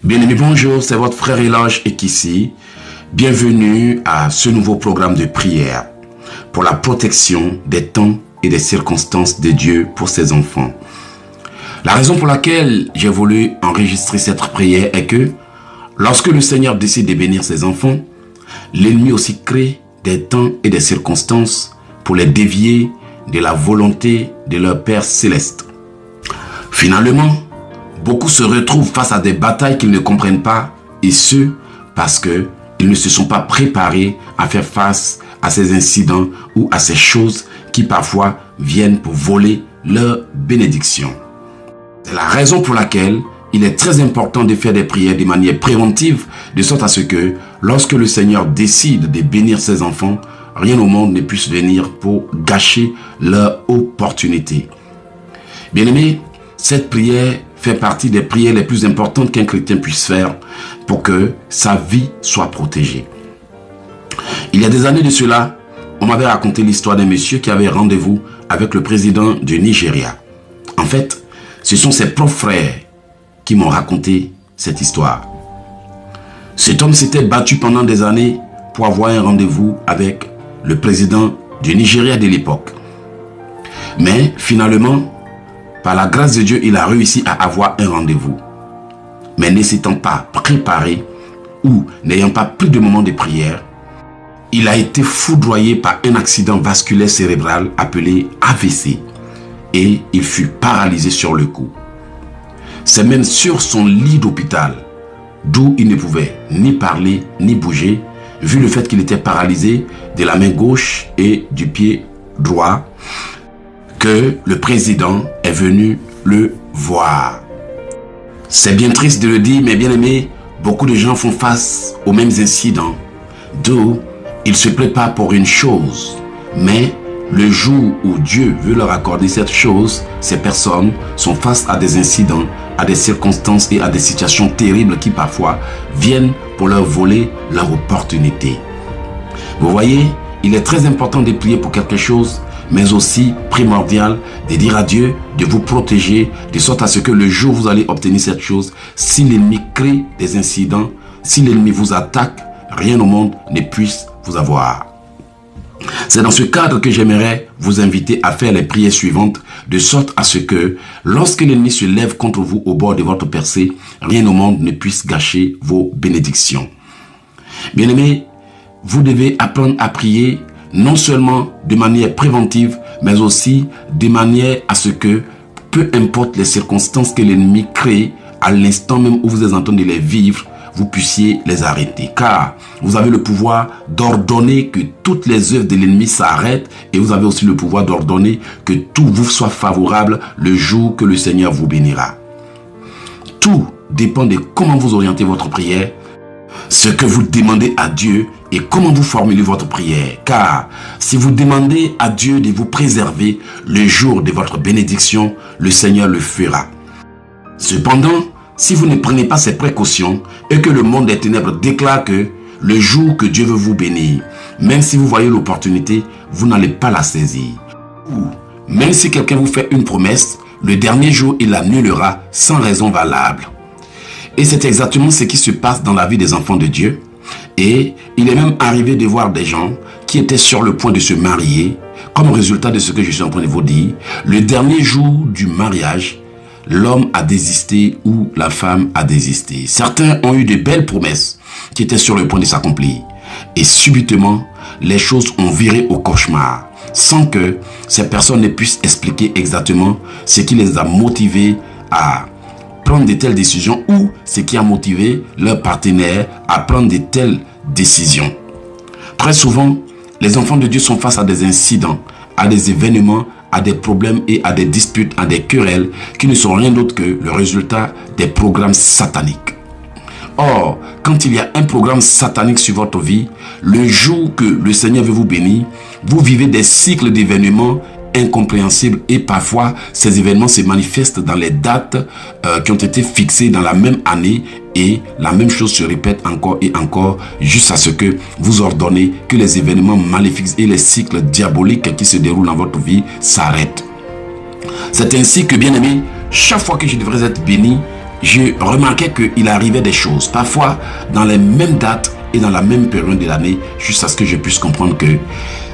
Bien-aimés, bonjour, c'est votre frère Eloge Ekissi. Bienvenue à ce nouveau programme de prière pour la protection des temps et des circonstances de Dieu pour ses enfants. La raison pour laquelle j'ai voulu enregistrer cette prière est que lorsque le Seigneur décide de bénir ses enfants, l'ennemi aussi crée des temps et des circonstances pour les dévier de la volonté de leur Père Céleste. Finalement, beaucoup se retrouvent face à des batailles qu'ils ne comprennent pas, et ce, parce qu'ils ne se sont pas préparés à faire face à ces incidents ou à ces choses qui parfois viennent pour voler leur bénédiction. C'est la raison pour laquelle il est très important de faire des prières de manière préventive, de sorte à ce que, lorsque le Seigneur décide de bénir ses enfants, rien au monde ne puisse venir pour gâcher leur opportunité. Bien-aimés, cette prière fait partie des prières les plus importantes qu'un chrétien puisse faire pour que sa vie soit protégée. Il y a des années de cela, on m'avait raconté l'histoire d'un monsieur qui avait rendez-vous avec le président du Nigeria. En fait, ce sont ses propres frères qui m'ont raconté cette histoire. Cet homme s'était battu pendant des années pour avoir un rendez-vous avec le président du Nigeria de l'époque. Mais finalement, par la grâce de Dieu, il a réussi à avoir un rendez-vous. Mais ne s'étant pas préparé ou n'ayant pas pris de moment de prière, il a été foudroyé par un accident vasculaire cérébral appelé AVC et il fut paralysé sur le coup. C'est même sur son lit d'hôpital, d'où il ne pouvait ni parler ni bouger, vu le fait qu'il était paralysé de la main gauche et du pied droit, que le président est venu le voir. C'est bien triste de le dire, mais bien aimé, beaucoup de gens font face aux mêmes incidents, d'où ils se préparent pour une chose, mais le jour où Dieu veut leur accorder cette chose, ces personnes sont face à des incidents, à des circonstances et à des situations terribles qui parfois viennent pour leur voler leur opportunité. Vous voyez, il est très important de prier pour quelque chose, mais aussi primordial de dire à Dieu de vous protéger, de sorte à ce que le jour où vous allez obtenir cette chose, si l'ennemi crée des incidents, si l'ennemi vous attaque, rien au monde ne puisse vous avoir. C'est dans ce cadre que j'aimerais vous inviter à faire les prières suivantes, de sorte à ce que, lorsque l'ennemi se lève contre vous au bord de votre percée, rien au monde ne puisse gâcher vos bénédictions. Bien-aimés, vous devez apprendre à prier non seulement de manière préventive, mais aussi de manière à ce que, peu importe les circonstances que l'ennemi crée, à l'instant même où vous êtes en train de les vivre, vous puissiez les arrêter. Car vous avez le pouvoir d'ordonner que toutes les œuvres de l'ennemi s'arrêtent et vous avez aussi le pouvoir d'ordonner que tout vous soit favorable le jour que le Seigneur vous bénira. Tout dépend de comment vous orientez votre prière, ce que vous demandez à Dieu et comment vous formulez votre prière. Car si vous demandez à Dieu de vous préserver le jour de votre bénédiction, le Seigneur le fera. Cependant, si vous ne prenez pas ces précautions et que le monde des ténèbres déclare que le jour que Dieu veut vous bénir, même si vous voyez l'opportunité, vous n'allez pas la saisir. Ou même si quelqu'un vous fait une promesse, le dernier jour, il l'annulera sans raison valable. Et c'est exactement ce qui se passe dans la vie des enfants de Dieu. Et il est même arrivé de voir des gens qui étaient sur le point de se marier, comme résultat de ce que je suis en train de vous dire. Le dernier jour du mariage, l'homme a désisté ou la femme a désisté. Certains ont eu de belles promesses qui étaient sur le point de s'accomplir. Et subitement, les choses ont viré au cauchemar, sans que ces personnes ne puissent expliquer exactement ce qui les a motivés à prendre de telles décisions ou ce qui a motivé leur partenaire à prendre de telles décisions. Très souvent, les enfants de Dieu sont face à des incidents, à des événements, à des problèmes et à des disputes, à des querelles qui ne sont rien d'autre que le résultat des programmes sataniques. Or, quand il y a un programme satanique sur votre vie, le jour que le Seigneur veut vous bénir, vous vivez des cycles d'événements incompréhensibles et parfois ces événements se manifestent dans les dates qui ont été fixées dans la même année et la même chose se répète encore et encore jusqu'à ce que vous ordonnez que les événements maléfiques et les cycles diaboliques qui se déroulent dans votre vie s'arrêtent. C'est ainsi que, bien aimé, chaque fois que je devrais être béni, je remarquais qu'il arrivait des choses, parfois dans les mêmes dates et dans la même période de l'année, jusqu'à ce que je puisse comprendre que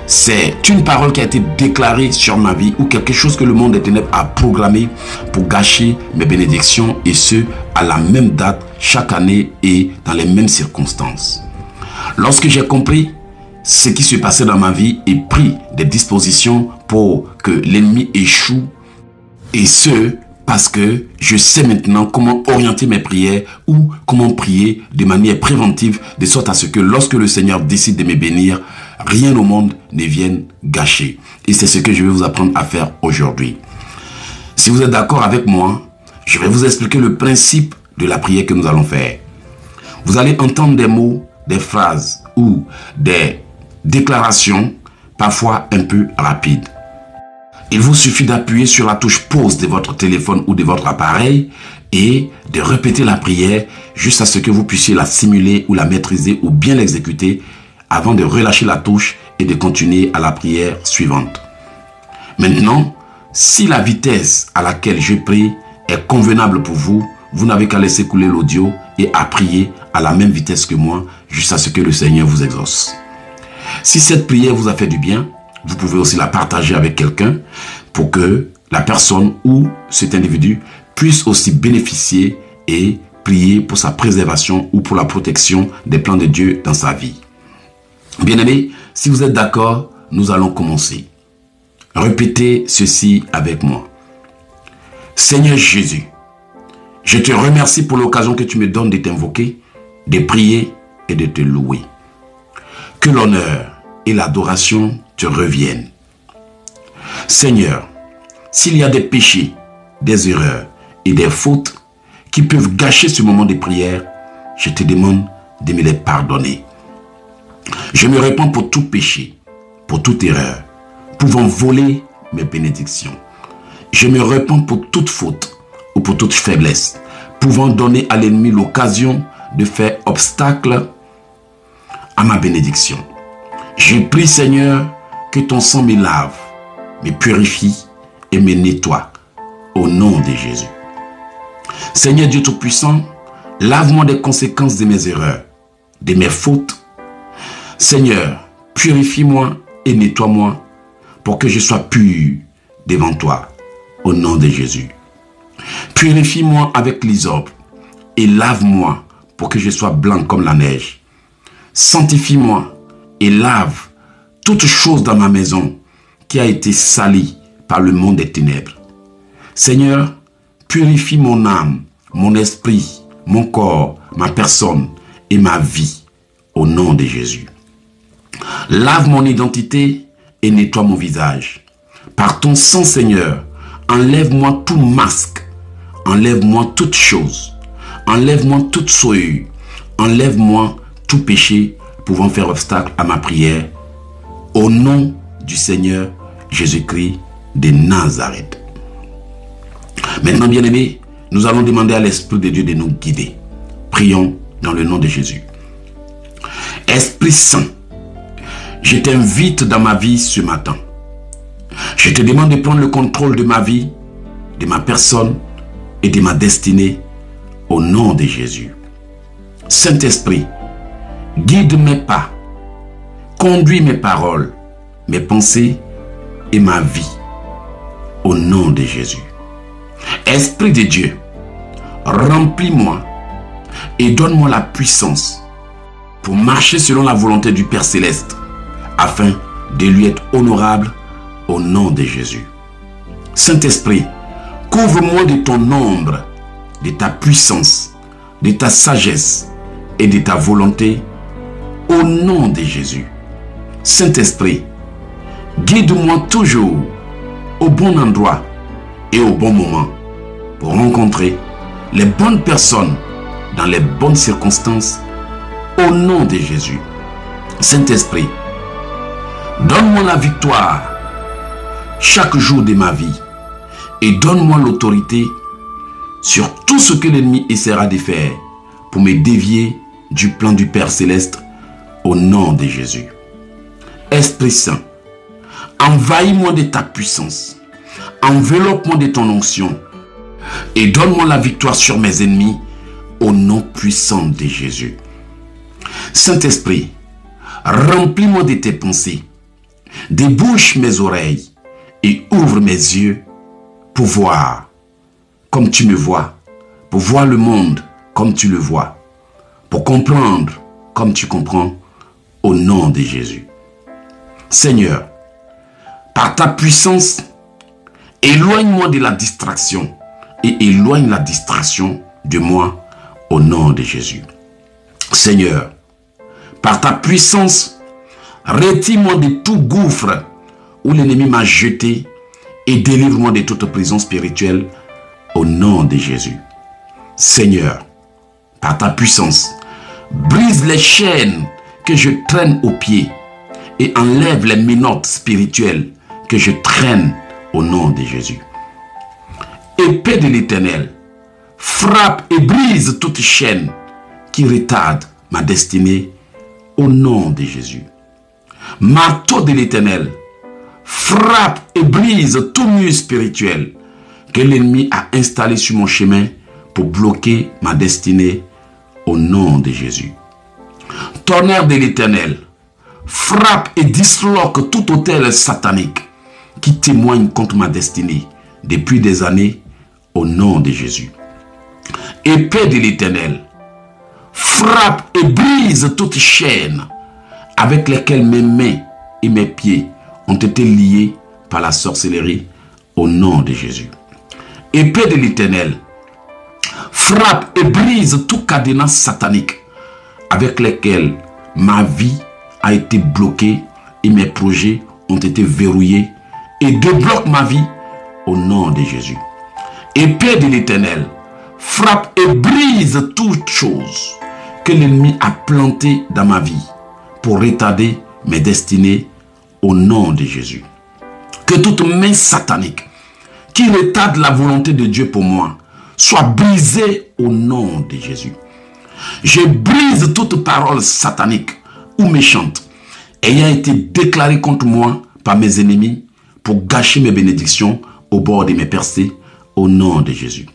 c'est une parole qui a été déclarée sur ma vie ou quelque chose que le monde des ténèbres a programmé pour gâcher mes bénédictions, et ce, à la même date, chaque année et dans les mêmes circonstances. Lorsque j'ai compris ce qui se passait dans ma vie et pris des dispositions pour que l'ennemi échoue, et ce, parce que je sais maintenant comment orienter mes prières ou comment prier de manière préventive, de sorte à ce que lorsque le Seigneur décide de me bénir, rien au monde ne vienne gâcher. Et c'est ce que je vais vous apprendre à faire aujourd'hui. Si vous êtes d'accord avec moi, je vais vous expliquer le principe de la prière que nous allons faire. Vous allez entendre des mots, des phrases ou des déclarations parfois un peu rapides. Il vous suffit d'appuyer sur la touche pause de votre téléphone ou de votre appareil et de répéter la prière jusqu'à ce que vous puissiez la simuler ou la maîtriser ou bien l'exécuter avant de relâcher la touche et de continuer à la prière suivante. Maintenant, si la vitesse à laquelle je prie est convenable pour vous, vous n'avez qu'à laisser couler l'audio et à prier à la même vitesse que moi jusqu'à ce que le Seigneur vous exauce. Si cette prière vous a fait du bien, vous pouvez aussi la partager avec quelqu'un pour que la personne ou cet individu puisse aussi bénéficier et prier pour sa préservation ou pour la protection des plans de Dieu dans sa vie. Bien-aimés, si vous êtes d'accord, nous allons commencer. Répétez ceci avec moi. Seigneur Jésus, je te remercie pour l'occasion que tu me donnes de t'invoquer, de prier et de te louer. Que l'honneur et l'adoration te reviennent. Seigneur, s'il y a des péchés, des erreurs et des fautes qui peuvent gâcher ce moment de prière, je te demande de me les pardonner. Je me répands pour tout péché, pour toute erreur, pouvant voler mes bénédictions. Je me répands pour toute faute ou pour toute faiblesse, pouvant donner à l'ennemi l'occasion de faire obstacle à ma bénédiction. Je prie, Seigneur, que ton sang me lave, me purifie et me nettoie au nom de Jésus. Seigneur Dieu Tout-Puissant, lave-moi des conséquences de mes erreurs, de mes fautes. Seigneur, purifie-moi et nettoie-moi pour que je sois pur devant toi au nom de Jésus. Purifie-moi avec l'hysope et lave-moi pour que je sois blanc comme la neige. Sanctifie-moi et lave toute chose dans ma maison qui a été salie par le monde des ténèbres. Seigneur, purifie mon âme, mon esprit, mon corps, ma personne et ma vie au nom de Jésus. Lave mon identité et nettoie mon visage. Par ton sang, Seigneur, enlève-moi tout masque, enlève-moi toute chose, enlève-moi toute souillure, enlève-moi tout péché pouvant faire obstacle à ma prière. Au nom du Seigneur Jésus-Christ de Nazareth. Maintenant, bien-aimés, nous allons demander à l'Esprit de Dieu de nous guider. Prions dans le nom de Jésus. Esprit Saint, je t'invite dans ma vie ce matin. Je te demande de prendre le contrôle de ma vie, de ma personne et de ma destinée au nom de Jésus. Saint-Esprit, guide mes pas, conduis mes paroles, mes pensées et ma vie au nom de Jésus. Esprit de Dieu, remplis-moi et donne-moi la puissance pour marcher selon la volonté du Père Céleste afin de lui être honorable au nom de Jésus. Saint-Esprit, couvre-moi de ton ombre, de ta puissance, de ta sagesse et de ta volonté au nom de Jésus. Saint-Esprit, guide-moi toujours au bon endroit et au bon moment pour rencontrer les bonnes personnes dans les bonnes circonstances au nom de Jésus. Saint-Esprit, donne-moi la victoire chaque jour de ma vie et donne-moi l'autorité sur tout ce que l'ennemi essaiera de faire pour me dévier du plan du Père Céleste au nom de Jésus. Esprit Saint, envahis-moi de ta puissance, enveloppe-moi de ton onction et donne-moi la victoire sur mes ennemis au nom puissant de Jésus. Saint-Esprit, remplis-moi de tes pensées, débouche mes oreilles et ouvre mes yeux pour voir comme tu me vois, pour voir le monde comme tu le vois, pour comprendre comme tu comprends, au nom de Jésus. Seigneur, par ta puissance, éloigne-moi de la distraction et éloigne la distraction de moi au nom de Jésus. Seigneur, par ta puissance, retire-moi de tout gouffre où l'ennemi m'a jeté et délivre-moi de toute prison spirituelle au nom de Jésus. Seigneur, par ta puissance, brise les chaînes que je traîne aux pieds et enlève les menottes spirituelles que je traîne au nom de Jésus. Épée de l'Éternel, frappe et brise toute chaîne qui retarde ma destinée au nom de Jésus. Marteau de l'Éternel, frappe et brise tout mur spirituel que l'ennemi a installé sur mon chemin pour bloquer ma destinée au nom de Jésus. Tonnerre de l'Éternel, frappe et disloque tout autel satanique qui témoigne contre ma destinée depuis des années au nom de Jésus. Épée de l'Éternel, frappe et brise toute chaîne avec lesquelles mes mains et mes pieds ont été liés par la sorcellerie au nom de Jésus. Épée de l'Éternel, frappe et brise tout cadenas satanique avec lesquels ma vie a été bloquée et mes projets ont été verrouillés et débloque ma vie au nom de Jésus. Épée de l'Éternel, frappe et brise toute chose que l'ennemi a planté dans ma vie pour retarder mes destinées au nom de Jésus. Que toute main satanique qui retarde la volonté de Dieu pour moi soit brisée au nom de Jésus. Je brise toute parole satanique ou méchante ayant été déclarée contre moi par mes ennemis pour gâcher mes bénédictions au bord de mes percées au nom de Jésus.